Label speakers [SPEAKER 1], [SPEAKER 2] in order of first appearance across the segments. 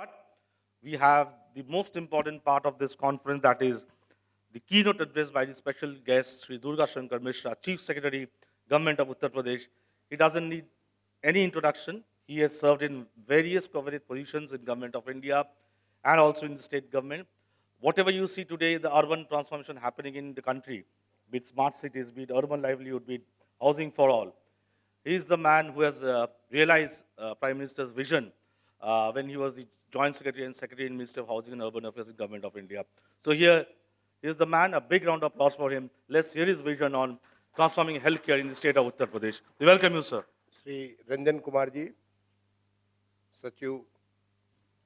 [SPEAKER 1] But we have the most important part of this conference, that is the keynote address by the special guest, Sri Durga Shankar Mishra, Chief Secretary, Government of Uttar Pradesh. He doesn't need any introduction. He has served in various coveted positions in Government of India and also in the state government. Whatever you see today, the urban transformation happening in the country, be it smart cities, be it urban livelihood, be it housing for all, he is the man who has realized Prime Minister's vision when he was the Joint Secretary and Secretary in Ministry of Housing and Urban Affairs in Government of India. So here is the man. A big round of applause for him. Let's hear his vision on transforming healthcare in the state of Uttar Pradesh. We welcome you, sir.
[SPEAKER 2] Shri Ranjan Kumar ji, सचिव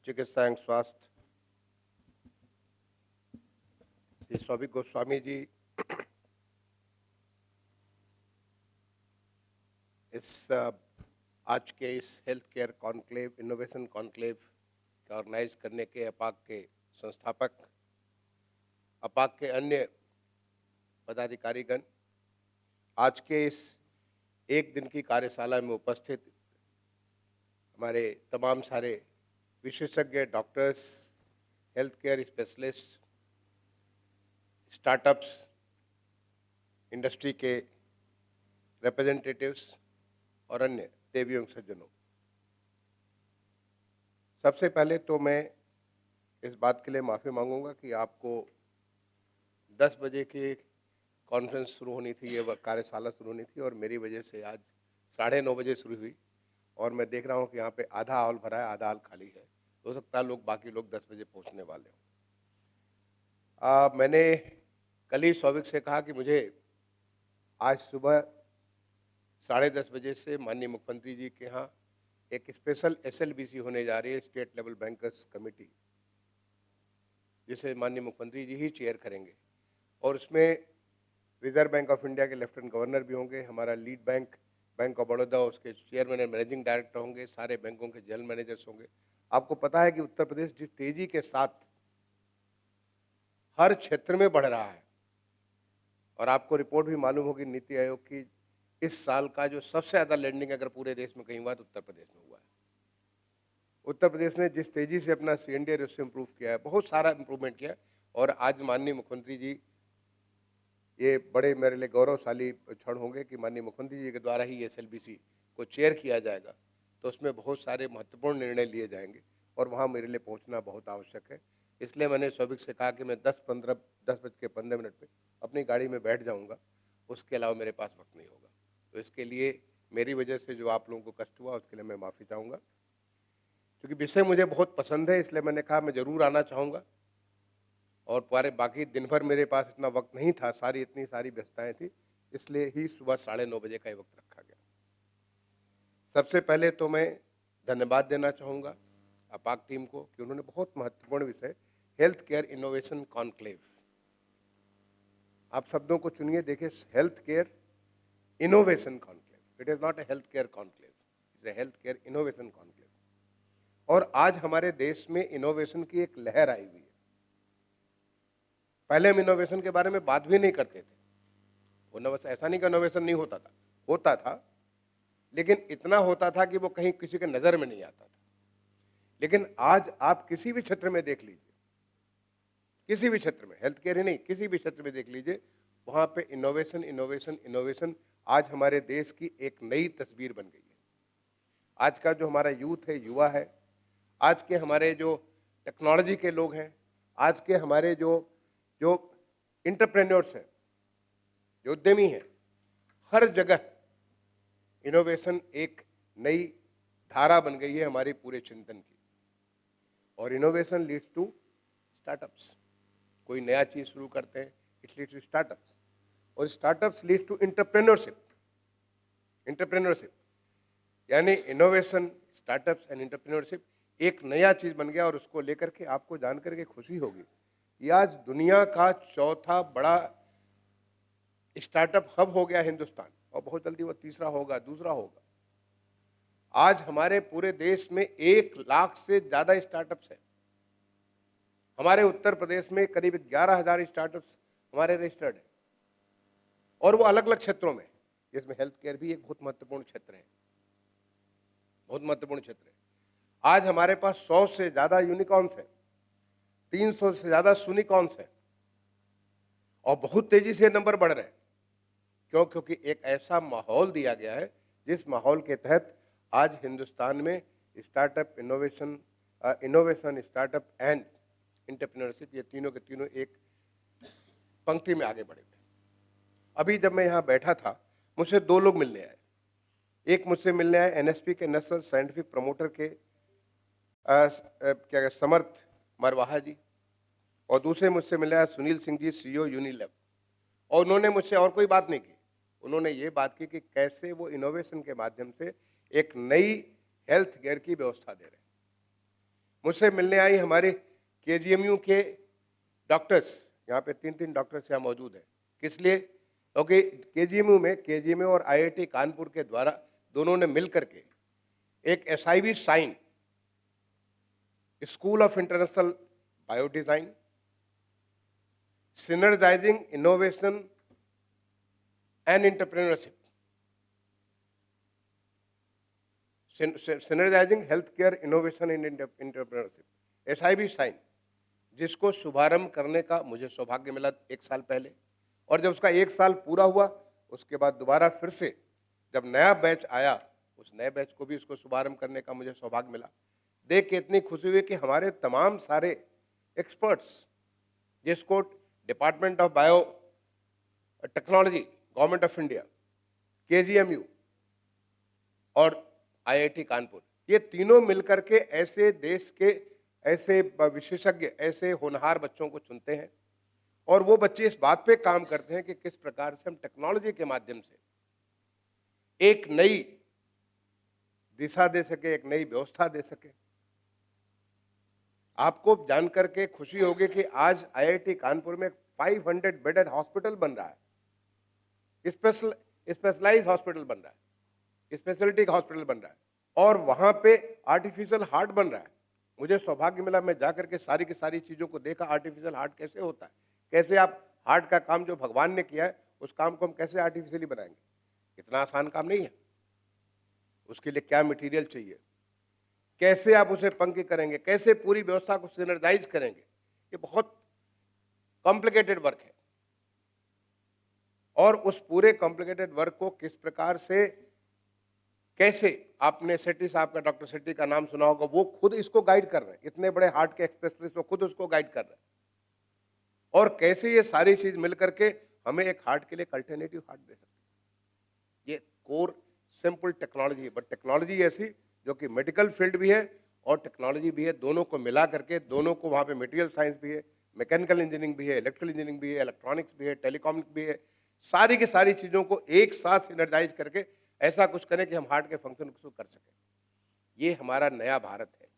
[SPEAKER 2] चिकित्सा एवं स्वास्थ्य, श्री सौभिक गोस्वामी जी, इस आज के इस health care conclave, innovation conclave का organise करने के अपाक के संस्थापक, अपाक के अन्य पदाधिकारीगण, आज के इस एक दिन की कार्यशाला में उपस्थित हमारे तमाम सारे विशेषज्ञ doctors, health care specialist, startups, industry के रिप्रेजेंटेटिव्स और अन्य देवियों सज्जनों, सबसे पहले तो मैं इस बात के लिए माफ़ी मांगूंगा कि आपको 10 बजे की कॉन्फ्रेंस शुरू होनी थी, ये कार्यशाला शुरू होनी थी और मेरी वजह से आज 9:30 बजे शुरू हुई और मैं देख रहा हूँ कि यहाँ पे आधा हॉल भरा है, आधा हॉल खाली है। हो सकता है बाकी लोग 10 बजे पहुँचने वाले हों। मैंने कल ही सौभिक से कहा कि मुझे आज सुबह 10:30 बजे से माननीय मुख्यमंत्री जी के यहाँ एक स्पेशल SLBC होने जा रही है, स्टेट लेवल बैंकर्स कमेटी, जिसे माननीय मुख्यमंत्री जी ही चेयर करेंगे और उसमें रिजर्व बैंक ऑफ इंडिया के लेफ्टिनेंट गवर्नर भी होंगे, हमारा lead bank bank of Baroda उसके चेयरमैन एंड मैनेजिंग डायरेक्टर होंगे, सारे बैंकों के जनरल मैनेजर्स होंगे। आपको पता है कि उत्तर प्रदेश जिस तेजी के साथ हर क्षेत्र में बढ़ रहा है और आपको रिपोर्ट भी मालूम होगी नीति आयोग की, इस साल का जो सबसे ज़्यादा लैंडिंग अगर पूरे देश में कहीं हुआ तो उत्तर प्रदेश में हुआ है। उत्तर प्रदेश ने जिस तेजी से अपना CNDA रेशियो इम्प्रूव किया है, बहुत सारा इम्प्रूवमेंट किया है और आज माननीय मुख्यमंत्री जी, ये बड़े मेरे लिए गौरवशाली क्षण होंगे कि माननीय मुख्यमंत्री जी के द्वारा ही SLBC को चेयर किया जाएगा, तो उसमें बहुत सारे महत्वपूर्ण निर्णय लिए जाएंगे और वहाँ मेरे लिए पहुँचना बहुत आवश्यक है। इसलिए मैंने सौभिक से कहा कि मैं 10:15 पे अपनी गाड़ी में बैठ जाऊँगा, उसके अलावा मेरे पास वक्त नहीं होगा। तो इसके लिए मेरी वजह से जो आप लोगों को कष्ट हुआ उसके लिए मैं माफ़ी चाहूँगा। क्योंकि विषय मुझे बहुत पसंद है, इसलिए मैंने कहा मैं ज़रूर आना चाहूँगा और पूरे बाकी दिन भर मेरे पास इतना वक्त नहीं था, इतनी सारी व्यस्तताएं थी, इसलिए ही सुबह 9:30 बजे का ही वक्त रखा गया। सबसे पहले तो मैं धन्यवाद देना चाहूँगा अपाक टीम को कि उन्होंने बहुत महत्वपूर्ण विषय हेल्थ केयर इनोवेशन कॉन्क्लेव, आप शब्दों को चुनिए, देखिए, health care innovation conclave, it is not a health care conclave, it's a health care innovation conclave. और आज हमारे देश में इनोवेशन की एक लहर आई हुई है। पहले हम इनोवेशन के बारे में बात भी नहीं करते थे, वो ऐसा नहीं कि इनोवेशन नहीं होता था, लेकिन इतना होता था कि वो कहीं किसी के नज़र में नहीं आता था। लेकिन आज आप किसी भी क्षेत्र में देख लीजिए, किसी भी क्षेत्र में, हेल्थ केयर ही नहीं, किसी भी क्षेत्र में देख लीजिए, वहाँ पे इनोवेशन इनोवेशन इनोवेशन आज हमारे देश की एक नई तस्वीर बन गई है। आज का जो हमारा यूथ है, युवा है, आज के हमारे जो टेक्नोलॉजी के लोग हैं, आज के हमारे जो एंटरप्रेन्योर्स हैं, जो उद्यमी हैं, हर जगह इनोवेशन एक नई धारा बन गई है हमारे पूरे चिंतन की। और इनोवेशन लीड्स टू स्टार्टअप्स, कोई नया चीज शुरू करते हैं, इट लीड्स टू स्टार्टअप्स और स्टार्टअप्स लीड्स टू एंटरप्रेन्योरशिप। यानी इनोवेशन, स्टार्टअप्स एंड एंटरप्रेन्योरशिप एक नया चीज बन गया और उसको लेकर के आपको जानकर के खुशी होगी, ये आज दुनिया का चौथा बड़ा स्टार्टअप हब हो गया हिंदुस्तान और बहुत जल्दी वो तीसरा होगा, दूसरा होगा। आज हमारे पूरे देश में 1 लाख से ज्यादा स्टार्टअप्स हैं। हमारे उत्तर प्रदेश में करीब 11,000 स्टार्टअप्स हमारे रजिस्टर्ड हैं और वो अलग अलग क्षेत्रों में, जिसमें हेल्थ केयर भी एक बहुत महत्वपूर्ण क्षेत्र है, बहुत महत्वपूर्ण क्षेत्र है। आज हमारे पास 100 से ज्यादा यूनिकॉर्न्स हैं, 300 से ज्यादा सूनिकॉर्न्स हैं और बहुत तेजी से नंबर बढ़ रहे हैं। क्यों? क्योंकि एक ऐसा माहौल दिया गया है जिस माहौल के तहत आज हिंदुस्तान में startup innovation startup and entrepreneurship, ये तीनों के तीनों एक पंक्ति में आगे बढ़े थे। अभी जब मैं यहाँ बैठा था, मुझसे 2 लोग मिलने आए। एक मुझसे मिलने आए एनएसपी के नेशनल साइंटिफिक प्रमोटर के क्या समर्थ मरवाहा जी, और दूसरे मुझसे मिले आए सुनील सिंह जी, सीईओ यूनिलैब। और उन्होंने मुझसे और कोई बात नहीं की, उन्होंने ये बात की कि कैसे वो इनोवेशन के माध्यम से एक नई हेल्थ केयर की व्यवस्था दे रहे हैं। मुझसे मिलने आई हमारे केजीएमयू के डॉक्टर्स, यहाँ पे 3 डॉक्टर्स यहाँ मौजूद हैं। किस लिए? क्योंकि केजीएमयू और आईआईटी कानपुर के द्वारा दोनों ने मिल करके एक SIV SINE, school of international bio design, synergising innovation and entrepreneurship, synergising health care innovation and entrepreneurship, SIV SINE, जिसको शुभारंभ करने का मुझे सौभाग्य मिला 1 साल पहले। और जब उसका 1 साल पूरा हुआ, उसके बाद दोबारा फिर से जब नया बैच आया, उस नए बैच को भी उसको शुभारंभ करने का मुझे सौभाग्य मिला। देख के इतनी खुशी हुई कि हमारे तमाम सारे एक्सपर्ट्स, जिसको department of bio technology, government of India, KGMU और आईआईटी कानपुर, ये तीनों मिलकर के ऐसे देश के ऐसे विशेषज्ञ, ऐसे होनहार बच्चों को चुनते हैं और वो बच्चे इस बात पे काम करते हैं कि किस प्रकार से हम टेक्नोलॉजी के माध्यम से एक नई दिशा दे सके, एक नई व्यवस्था दे सके। आपको जानकर के खुशी होगी कि आज आईआईटी कानपुर में 500 बेडेड हॉस्पिटल बन रहा है, स्पेशलाइज्ड हॉस्पिटल बन रहा है, स्पेशलिटी हॉस्पिटल बन रहा है, और वहां पे आर्टिफिशियल हार्ट बन रहा है। मुझे सौभाग्य मिला, मैं जाकर के सारी की सारी चीजों को देखा, आर्टिफिशियल हार्ट कैसे होता है, कैसे आप हार्ट का काम जो भगवान ने किया है उस काम को हम कैसे आर्टिफिशियली बनाएंगे। इतना आसान काम नहीं है। उसके लिए क्या मटेरियल चाहिए, कैसे आप उसे पंक्ति करेंगे, कैसे पूरी व्यवस्था को सिनर्जाइज करेंगे, ये बहुत कॉम्प्लिकेटेड वर्क है। और उस पूरे कॉम्प्लिकेटेड वर्क को किस प्रकार से, कैसे, आपने सेट्टी साहब का, डॉक्टर सेट्टी का नाम सुना होगा, वो खुद इसको गाइड कर रहे हैं, इतने बड़े हार्ट के स्पेशलिस्ट, वो खुद उसको गाइड कर रहे हैं। और कैसे ये सारी चीज मिलकर के हमें एक हार्ट के लिए एक अल्टरनेटिव हार्ट दे सकते हैं। ये कोर सिंपल टेक्नोलॉजी है, बट टेक्नोलॉजी ऐसी जो कि मेडिकल फील्ड भी है और टेक्नोलॉजी भी है, दोनों को मिला करके, दोनों को, वहाँ पे मटेरियल साइंस भी है, मैकेनिकल इंजीनियरिंग भी है, इलेक्ट्रिकल इंजीनियरिंग भी है, इलेक्ट्रॉनिक्स भी है, टेलीकॉम भी है, सारी की सारी चीज़ों को एक साथ सिनर्जाइज करके ऐसा कुछ करें कि हम हार्ट के फंक्शन को कर सकें। ये हमारा नया भारत है,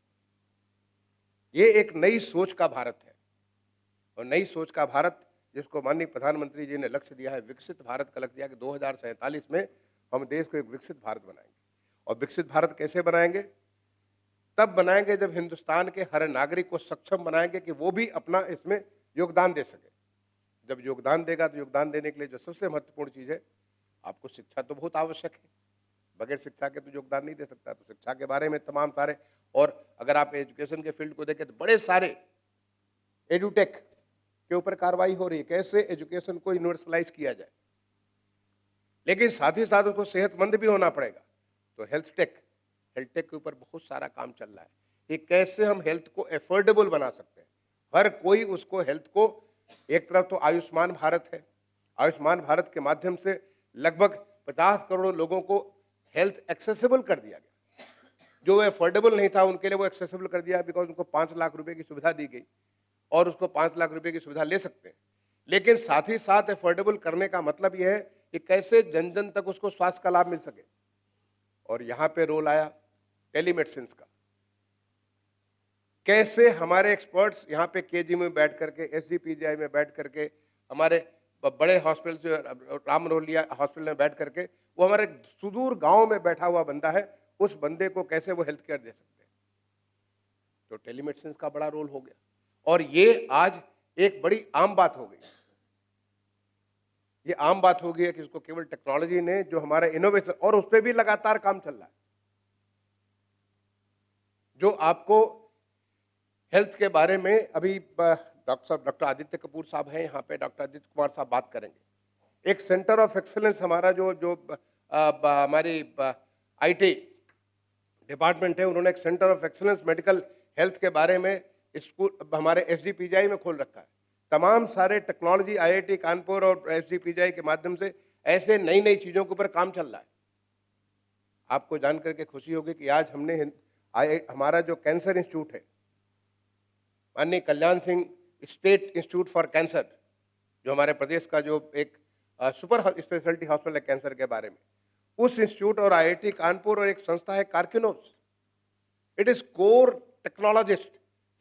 [SPEAKER 2] ये एक नई सोच का भारत है। और नई सोच का भारत, जिसको माननीय प्रधानमंत्री जी ने लक्ष्य दिया है, विकसित भारत का लक्ष्य दिया कि 2047 में हम देश को एक विकसित भारत बनाएंगे। और विकसित भारत कैसे बनाएंगे? तब बनाएंगे जब हिंदुस्तान के हर नागरिक को सक्षम बनाएंगे कि वो भी अपना इसमें योगदान दे सके। जब योगदान देगा तो योगदान देने के लिए जो सबसे महत्वपूर्ण चीज़ है, आपको शिक्षा तो बहुत आवश्यक है, बगैर शिक्षा के तो योगदान नहीं दे सकता। तो शिक्षा के बारे में तमाम सारे, और अगर आप एजुकेशन के फील्ड को देखें तो बड़े सारे एडुटेक के ऊपर कार्रवाई हो रही है, कैसे एजुकेशन को यूनिवर्सलाइज किया जाए। लेकिन साथ ही साथ उसको सेहतमंद भी होना पड़ेगा। तो हेल्थ टेक के ऊपर बहुत सारा काम चल रहा है कि कैसे हम हेल्थ को एफोर्डेबल बना सकते हैं। हर कोई उसको, हेल्थ को, एक तरफ तो आयुष्मान भारत है, आयुष्मान भारत के माध्यम से लगभग 50 करोड़ लोगों को हेल्थ एक्सेसिबल कर दिया गया। जो एफोर्डेबल नहीं था उनके लिए वो एक्सेसिबल कर दिया, बिकॉज उनको 5 लाख रुपए की सुविधा दी गई और उसको 5 लाख रुपए की सुविधा ले सकते हैं। लेकिन साथ ही साथ एफोर्डेबल करने का मतलब यह है कि कैसे जन जन तक उसको स्वास्थ्य का लाभ मिल सके। और यहां पे रोल आया टेलीमेडिसिन का। कैसे हमारे एक्सपर्ट्स यहाँ पे केजी में बैठ करके, एसजीपीजीआई में बैठ करके, हमारे बड़े हॉस्पिटल, राम मनोहलिया हॉस्पिटल में बैठ करके, वो हमारे सुदूर गांव में बैठा हुआ बंदा है, उस बंदे को कैसे वो हेल्थ केयर दे सकते हैं। तो टेलीमेडिसिन का बड़ा रोल हो गया और ये आज एक बड़ी आम बात हो गई। ये आम बात हो गई है कि इसको केवल टेक्नोलॉजी ने, जो हमारा इनोवेशन, और उस पर भी लगातार काम चल रहा है। जो आपको हेल्थ के बारे में अभी डॉक्टर आदित्य कपूर साहब हैं यहाँ पे, डॉक्टर आदित्य कुमार साहब बात करेंगे। एक सेंटर ऑफ एक्सीलेंस हमारा जो जो हमारी आईटी डिपार्टमेंट है, उन्होंने एक centre of excellence medical health के बारे में स्कूल हमारे एसजीपीजीआई में खोल रखा है। तमाम सारे टेक्नोलॉजी आईआईटी कानपुर और एसजीपीजीआई के माध्यम से ऐसे नई नई चीजों के ऊपर काम चल रहा है। आपको जानकर के खुशी होगी कि आज हमने हमारा जो कैंसर इंस्टीट्यूट है, माननीय Kalyan Singh state institute for cancer, जो हमारे प्रदेश का जो एक सुपर स्पेशलिटी हॉस्पिटल है कैंसर के बारे में, उस इंस्टीट्यूट और आईआईटी कानपुर और एक संस्था है Karkinos, it is core technologist,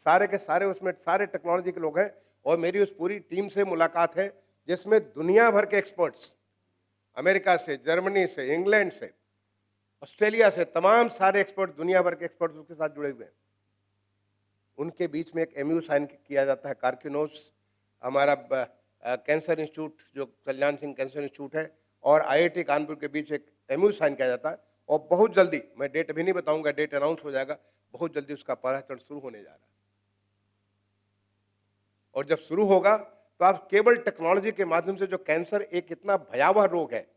[SPEAKER 2] सारे के सारे उसमें सारे टेक्नोलॉजी के लोग हैं। और मेरी उस पूरी टीम से मुलाकात है जिसमें दुनिया भर के एक्सपर्ट्स, अमेरिका से, जर्मनी से, इंग्लैंड से, ऑस्ट्रेलिया से, तमाम सारे एक्सपर्ट, दुनिया भर के एक्सपर्ट्स उसके साथ जुड़े हुए हैं। उनके बीच में एक एमयू साइन किया जाता है। कार्किनोस हमारा कैंसर इंस्टीट्यूट जो कल्याण सिंह कैंसर इंस्टीट्यूट है और आईआईटी कानपुर के बीच एक एमयू साइन किया जाता है। और बहुत जल्दी, मैं डेट अभी नहीं बताऊंगा, डेट अनाउंस हो जाएगा, बहुत जल्दी उसका पहला चरण शुरू होने जा रहा है। और जब शुरू होगा तो आप केवल टेक्नोलॉजी के माध्यम से, जो कैंसर एक इतना भयावह रोग है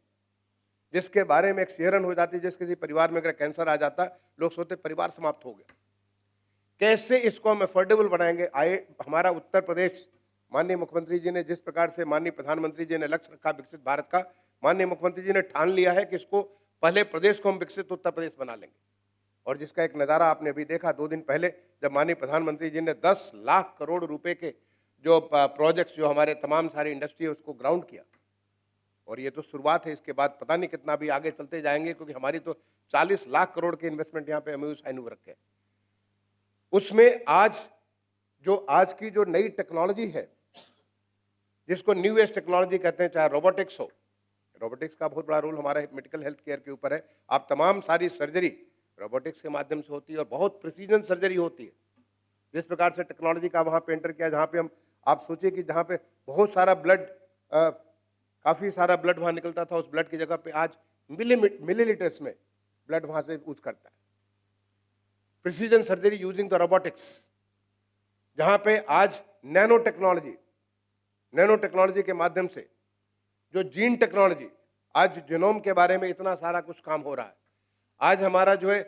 [SPEAKER 2] जिसके बारे में एक सिहरन हो जाती है, जिस किसी परिवार में अगर कैंसर आ जाता है लोग सोचते परिवार समाप्त हो गया, कैसे इसको हम अफोर्डेबल बनाएंगे। हमारा उत्तर प्रदेश, माननीय मुख्यमंत्री जी ने जिस प्रकार से, माननीय प्रधानमंत्री जी ने लक्ष्य रखा विकसित भारत का, माननीय मुख्यमंत्री जी ने ठान लिया है कि इसको पहले प्रदेश को हम विकसित उत्तर प्रदेश बना लेंगे। और जिसका एक नज़ारा आपने अभी देखा 2 दिन पहले, जब माननीय प्रधानमंत्री जी ने 10 लाख करोड़ रुपए के जो प्रोजेक्ट्स, जो हमारे तमाम सारी इंडस्ट्री है, उसको ग्राउंड किया। और ये तो शुरुआत है, इसके बाद पता नहीं कितना भी आगे चलते जाएंगे, क्योंकि हमारी तो 40 लाख करोड़ के इन्वेस्टमेंट यहाँ पे एमओयू साइन हो रखे हैं। उसमें आज की जो नई टेक्नोलॉजी है, जिसको न्यू एज टेक्नोलॉजी कहते हैं, चाहे रोबोटिक्स हो, रोबोटिक्स का बहुत बड़ा रोल हमारे मेडिकल हेल्थ केयर के ऊपर है। आप तमाम सारी सर्जरी रोबोटिक्स के माध्यम से होती है और बहुत प्रिसीजन सर्जरी होती है। जिस प्रकार से टेक्नोलॉजी का वहाँ पे एंटर किया, जहाँ पे आप सोचिए कि जहाँ पे बहुत सारा ब्लड, काफ़ी सारा ब्लड वहाँ निकलता था, उस ब्लड की जगह पे आज मिलीलीटर्स में ब्लड वहाँ से यूज करता है। Precision surgery using the robotics, जहाँ पे आज नैनो टेक्नोलॉजी के माध्यम से, जो जीन टेक्नोलॉजी, आज जीनोम के बारे में इतना सारा कुछ काम हो रहा है। आज हमारा जो है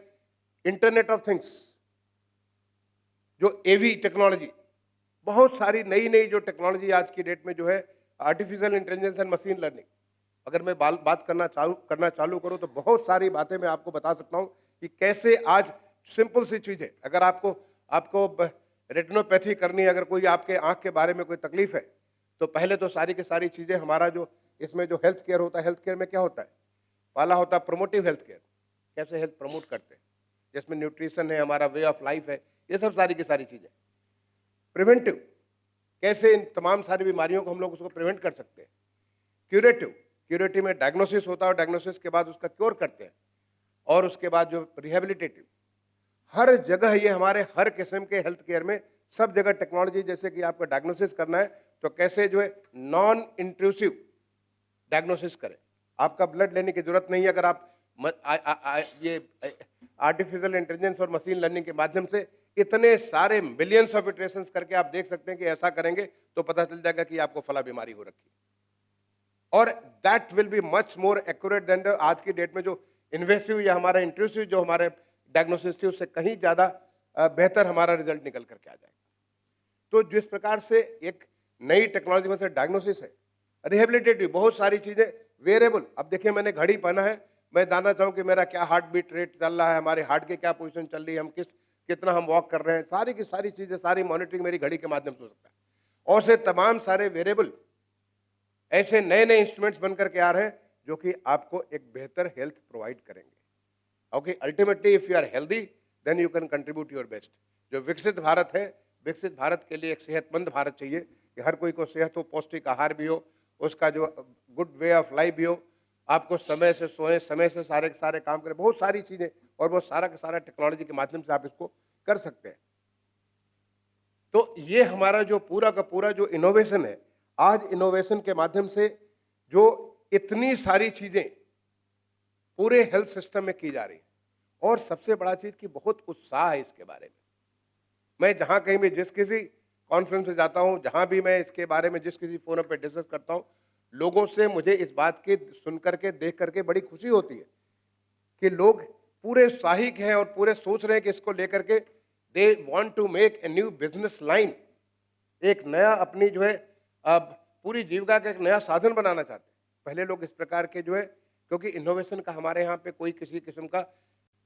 [SPEAKER 2] इंटरनेट ऑफ थिंग्स, जो एवी टेक्नोलॉजी, बहुत सारी नई नई जो टेक्नोलॉजी आज की डेट में जो है, artificial intelligence and machine learning, अगर मैं बात करना चालू करूं तो बहुत सारी बातें मैं आपको बता सकता हूं कि कैसे आज सिंपल सी चीज़ है। अगर आपको रेटिनोपैथी करनी है, अगर कोई आपके आंख के बारे में कोई तकलीफ है, तो पहले तो सारी की सारी चीज़ें, हमारा जो इसमें जो हेल्थ केयर होता है, हेल्थ केयर में क्या होता है, पहला होता है प्रोमोटिव हेल्थ केयर, कैसे हेल्थ प्रमोट करते हैं, जिसमें न्यूट्रिशन है, हमारा वे ऑफ लाइफ है, ये सब सारी की सारी चीज़ें। प्रिवेंटिव, कैसे इन तमाम सारी बीमारियों को हम लोग उसको प्रिवेंट कर सकते हैं। क्यूरेटिव में डायग्नोसिस होता है और डायग्नोसिस के बाद उसका क्योर करते हैं। और उसके बाद जो रिहेबिलिटेटिव, हर जगह ये हमारे हर किस्म के हेल्थ केयर में सब जगह टेक्नोलॉजी, जैसे कि आपको डायग्नोसिस करना है तो कैसे जो है नॉन इंट्रूसिव डायग्नोसिस करें, आपका ब्लड लेने की जरूरत नहीं है। अगर आप ये आर्टिफिशियल इंटेलिजेंस और मशीन लर्निंग के माध्यम से इतने सारे मिलियंस ऑफ इटरेशंस करके आप देख सकते हैं कि ऐसा करेंगे तो पता चल जाएगा कि आपको फला बीमारी हो रखी है। और that will be much more accurate then आज की डेट में जो इन्वेसिव या हमारा इंट्रूसिव जो हमारे डायग्नोसिस थी, उससे कहीं ज़्यादा बेहतर हमारा रिजल्ट निकल करके आ जाएगा। तो जिस प्रकार से एक नई टेक्नोलॉजी में से डायग्नोसिस है, रिहेबिलिटेटिव, बहुत सारी चीज़ें, वेरिएबल। अब देखिए, मैंने घड़ी पहना है, मैं जानना चाहूँ कि मेरा क्या हार्ट बीट रेट चल रहा है, हमारे हार्ट की क्या पोजीशन चल रही है, हम कितना हम वॉक कर रहे हैं, सारी की सारी चीज़ें, सारी मॉनिटरिंग मेरी घड़ी के माध्यम से हो सकता है। और से तमाम सारे वेरिएबल, ऐसे नए नए इंस्ट्रूमेंट्स बनकर के आ रहे हैं जो कि आपको एक बेहतर हेल्थ प्रोवाइड करेंगे। Okay, ultimately if you are healthy then you can contribute your best. जो विकसित भारत है, विकसित भारत के लिए एक सेहतमंद भारत चाहिए कि हर कोई को सेहत हो, पौष्टिक आहार भी हो, उसका जो गुड वे ऑफ लाइफ भी हो, आपको समय से सोएं, समय से सारे के सारे काम करें, बहुत सारी चीज़ें, और वो सारा का सारा टेक्नोलॉजी के माध्यम से आप इसको कर सकते हैं। तो ये हमारा जो पूरा का पूरा जो इनोवेशन है, आज इनोवेशन के माध्यम से जो इतनी सारी चीज़ें पूरे हेल्थ सिस्टम में की जा रही है, और सबसे बड़ा चीज कि बहुत उत्साह है इसके बारे में। मैं जहां कहीं भी जिस किसी कॉन्फ्रेंस में जाता हूं, जहां भी मैं इसके बारे में जिस किसी फोरम पे डिस्कस करता हूं, लोगों से मुझे इस बात की सुन करके देख करके बड़ी खुशी होती है कि लोग पूरे उत्साहित हैं और पूरे सोच रहे हैं कि इसको लेकर के they want to make a new business line, एक नया अपनी जो है अब पूरी जीविका का एक नया साधन बनाना चाहते हैं। पहले लोग इस प्रकार के जो है, क्योंकि इनोवेशन का हमारे यहाँ पे कोई किसी किस्म का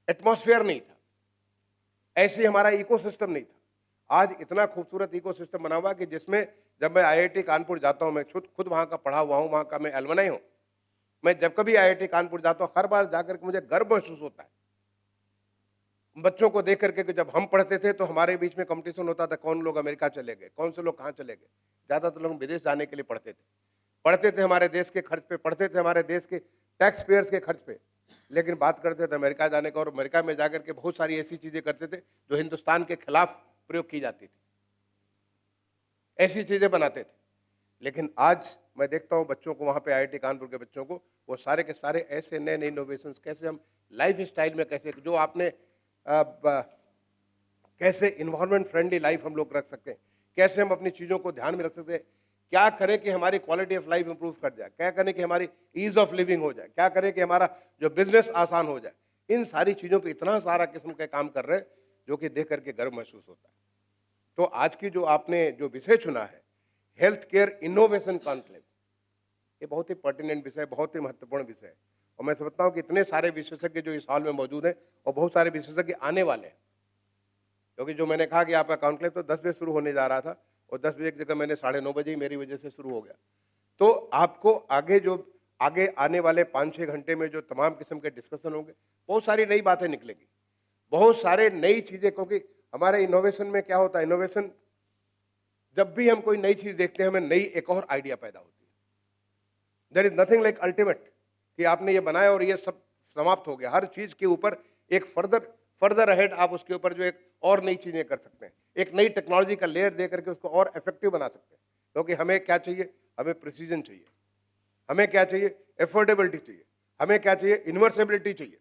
[SPEAKER 2] एटमॉस्फेयर नहीं था, ऐसे हमारा इकोसिस्टम नहीं था। आज इतना खूबसूरत इकोसिस्टम बना हुआ कि जिसमें जब मैं आईआईटी कानपुर जाता हूँ, मैं खुद वहाँ का पढ़ा हुआ हूँ, वहाँ का मैं एलुमनाई हूँ, मैं जब कभी आईआईटी कानपुर जाता हूँ हर बार जाकर के मुझे गर्व महसूस होता है बच्चों को देख करके कि जब हम पढ़ते थे तो हमारे बीच में कंपटीशन होता था, कौन लोग अमेरिका चले गए, कौन से लोग कहाँ चले गए। ज़्यादातर लोग विदेश जाने के लिए पढ़ते थे हमारे देश के खर्च पे, पढ़ते थे हमारे देश के टैक्स पेयर्स के खर्च पे, लेकिन बात करते थे अमेरिका जाने का, और अमेरिका में जाकर के बहुत सारी ऐसी चीज़ें करते थे जो हिंदुस्तान के खिलाफ प्रयोग की जाती थी, ऐसी चीज़ें बनाते थे। लेकिन आज मैं देखता हूँ बच्चों को, वहाँ पे आईआईटी कानपुर के बच्चों को, वो सारे के सारे ऐसे नए नए इनोवेशन, कैसे हम लाइफ स्टाइल में, कैसे जो आपने कैसे इन्वायरमेंट फ्रेंडली लाइफ हम लोग रख सकते हैं, कैसे हम अपनी चीज़ों को ध्यान में रख सकते हैं, क्या करें कि हमारी क्वालिटी ऑफ लाइफ इंप्रूव कर जाए, क्या करें कि हमारी ईज ऑफ लिविंग हो जाए, क्या करें कि हमारा जो बिजनेस आसान हो जाए। इन सारी चीज़ों पे इतना सारा किस्म के काम कर रहे हैं जो कि देख करके गर्व महसूस होता है। तो आज की जो आपने जो विषय चुना है, हेल्थ केयर इनोवेशन कॉन्क्लेव, ये बहुत ही पर्टिनेंट विषय, बहुत ही महत्वपूर्ण विषय है। और मैं समझता हूँ कि इतने सारे विशेषज्ञ जो इस हॉल में मौजूद हैं और बहुत सारे विशेषज्ञ आने वाले हैं, क्योंकि जो मैंने कहा कि आपका कॉन्क्लेव तो 10 बजे शुरू होने जा रहा था और 10 बजे की जगह मैंने 9:30 बजे ही मेरी वजह से शुरू हो गया। तो आपको आगे आने वाले 5-6 घंटे में जो तमाम किस्म के डिस्कशन होंगे, बहुत सारी नई बातें निकलेगी, बहुत सारे नई चीज़ें, क्योंकि हमारे इनोवेशन में क्या होता है, इनोवेशन जब भी हम कोई नई चीज़ देखते हैं, हमें नई एक और आइडिया पैदा होती है। There is nothing like ultimate कि आपने ये बनाया और ये सब समाप्त हो गया। हर चीज़ के ऊपर एक फर्दर अहेड आप उसके ऊपर जो एक और नई चीज़ें कर सकते हैं, एक नई टेक्नोलॉजी का लेयर दे करके उसको और इफेक्टिव बना सकते हैं। क्योंकि हमें क्या चाहिए, हमें प्रिसीजन चाहिए, हमें क्या चाहिए, एफोर्डेबिलिटी चाहिए, हमें क्या चाहिए, इन्वर्सेबिलिटी चाहिए,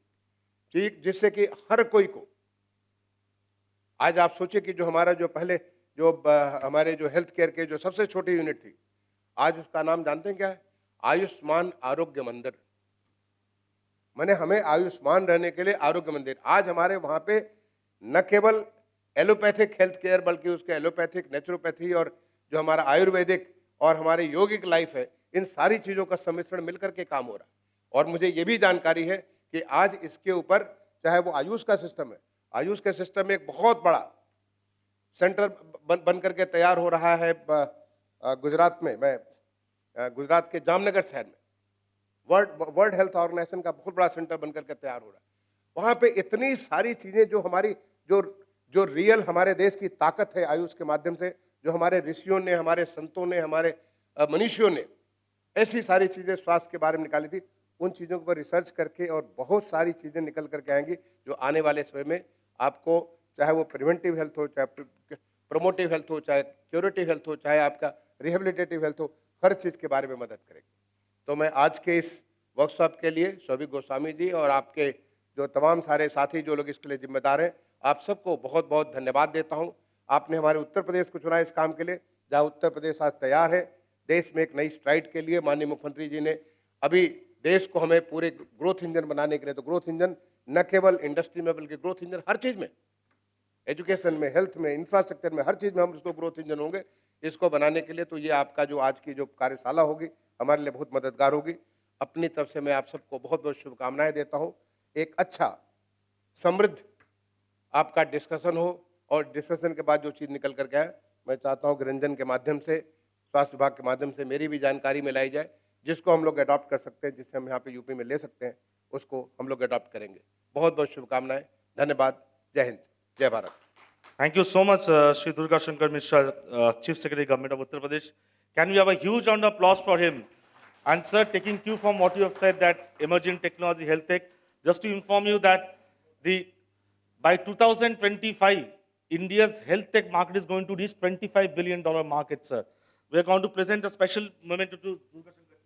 [SPEAKER 2] ठीक, जिससे कि हर कोई को, आज आप सोचिए कि जो हमारा जो पहले जो हमारे जो हेल्थ केयर के जो सबसे छोटी यूनिट थी, आज उसका नाम जानते हैं क्या है, आयुष्मान आरोग्य मंदिर। मैंने हमें आयुष्मान रहने के लिए आरोग्य मंदिर, आज हमारे वहाँ पे न केवल एलोपैथिक हेल्थ केयर बल्कि उसके एलोपैथिक, नेचुरोपैथी और जो हमारा आयुर्वेदिक और हमारे योगिक लाइफ है, इन सारी चीज़ों का सम्मिश्रण मिलकर के काम हो रहा है। और मुझे ये भी जानकारी है कि आज इसके ऊपर चाहे वो आयुष का सिस्टम है, आयुष के सिस्टम में एक बहुत बड़ा सेंटर बन करके तैयार हो रहा है गुजरात में, गुजरात के जामनगर शहर में वर्ल्ड हेल्थ ऑर्गेनाइजेशन का बहुत बड़ा सेंटर बनकर के तैयार हो रहा है। वहाँ पे इतनी सारी चीज़ें जो हमारी जो जो रियल हमारे देश की ताकत है आयुष के माध्यम से, जो हमारे ऋषियों ने, हमारे संतों ने, हमारे मनीषियों ने ऐसी सारी चीज़ें स्वास्थ्य के बारे में निकाली थी, उन चीज़ों के ऊपर रिसर्च करके और बहुत सारी चीज़ें निकल करके आएंगी जो आने वाले समय में आपको, चाहे वो प्रिवेंटिव हेल्थ हो, चाहे प्रमोटिव हेल्थ हो, चाहे क्यूरेटिव हेल्थ हो, चाहे आपका रिहेबिलिटेटिव हेल्थ हो, हर चीज़ के बारे में मदद करेगी। तो मैं आज के इस वर्कशॉप के लिए शौविक गोस्वामी जी और आपके जो तमाम सारे साथी जो लोग इसके लिए जिम्मेदार हैं, आप सबको बहुत बहुत धन्यवाद देता हूं। आपने हमारे उत्तर प्रदेश को चुना इस काम के लिए, जहां उत्तर प्रदेश आज तैयार है देश में एक नई स्ट्राइड के लिए। माननीय मुख्यमंत्री जी ने अभी देश को हमें पूरे ग्रोथ इंजन बनाने के लिए, तो ग्रोथ इंजन न केवल इंडस्ट्री में बल्कि ग्रोथ इंजन हर चीज़ में, एजुकेशन में, हेल्थ में, इंफ्रास्ट्रक्चर में, हर चीज़ में हम इसको ग्रोथ इंजन होंगे। इसको बनाने के लिए तो ये आपका जो आज की जो कार्यशाला होगी हमारे लिए बहुत मददगार होगी। अपनी तरफ से मैं आप सबको बहुत बहुत शुभकामनाएं देता हूँ। एक अच्छा समृद्ध आपका डिस्कशन हो और डिस्कशन के बाद जो चीज़ निकल कर के आए, मैं चाहता हूँ कि रंजन के माध्यम से, स्वास्थ्य विभाग के माध्यम से मेरी भी जानकारी में लाई जाए, जिसको हम लोग अडॉप्ट कर सकते हैं, जिससे हम यहाँ पे यूपी में ले सकते हैं, उसको हम लोग अडॉप्ट करेंगे। बहुत बहुत शुभकामनाएं, धन्यवाद, जय हिंद, जय Bharat.
[SPEAKER 1] Thank you so much, Sri Durga Shankar Mishra, Chief Secretary, Government of Uttar Pradesh. Can we have a huge round of applause for him? And sir, taking cue from what you have said, that emerging technology, health tech, just to inform you that by 2025, India's health tech market is going to reach $25 billion market, sir. We are going to present a special memento to Durga Shankar.